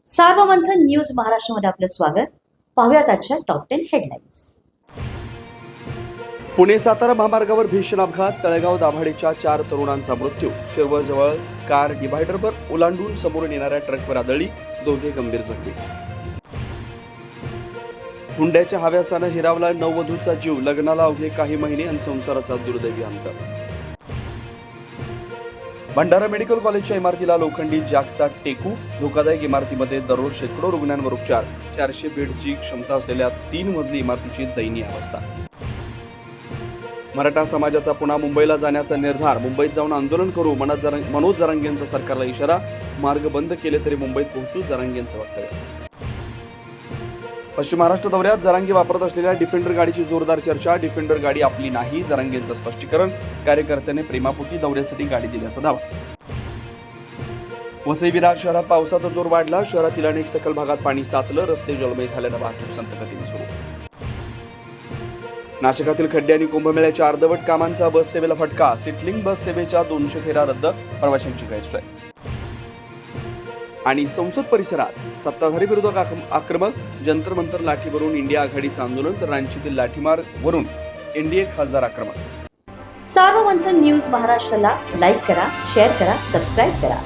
Sarvamanthan news महाराष्ट्रामध्ये आपलं स्वागत. पाहूयात आजच्या टॉप 10 हेडलाईन्स. पुणे सातारा महामार्गावर भीषण अपघात. तळेगाव दाभाडेच्या 4 तरुणांचा मृत्यू. शिरवळजवळ कार डिव्हायडरवर ओलांडून समोरून येणाऱ्या ट्रकवर आदळली. दोघे गंभीर जखमी. हुंड्याच्या हव्यासानं हिरावला नववधूचा जीव. लग्नाला अवघे काही महिने आणि संसाराचा दुर्दैवी अंत. भंडारा मेडिकल कॉलेजच्या इमारतीला लोखंडी जॅकचा टेकू. धोकादायक इमारतीमध्ये दररोज शेकडो रुग्णांवर उपचार. 400 बेडची क्षमता असलेल्या 3 मजली इमारतीची दयनीय अवस्था. मराठा समाजाचा पुन्हा मुंबईला जाण्याचा निर्धार. मुंबईत जाऊन आंदोलन करू. मनोज जरांगेंचा सरकारला इशारा. मार्ग बंद केले तरी मुंबईत पोहोचू. जरांगेंचं वक्तव्य. पश्चिम महाराष्ट्र दौऱ्यात जरांगे वापरत असलेल्या डिफेंडर गाडीची जोरदार चर्चा. डिफेंडर गाडी आपली नाही. जरांगेंचं स्पष्टीकरण. कार्यकर्त्याने प्रेमापोटी दौऱ्यासाठी गाडी दिल्याचा दावा. वसई विरार शहरात पावसाचा जोर वाढला. शहरातील अनेक सखल भागात पाणी साचलं. रस्ते जलमय झाल्यानं वाहतूक संतगतीने सुरू. नाशिकातील खड्डे आणि कुंभमेळ्याच्या अर्धवट कामांचा बस सेवेला फटका. सिटलिंग बस सेवेच्या 200 फेऱ्या रद्द. प्रवाशांची गैरसोय. आणि संसद परिसरात सत्ताधारी विरोधक आक्रमक. जंतर मंतर लाठीवरून इंडिया आघाडीचं आंदोलन तर रांचीतील लाठीमार वरून एनडीए खासदार आक्रमक. सार्वमंथन न्यूज महाराष्ट्राला लाईक करा, शेअर करा, सबस्क्राईब करा.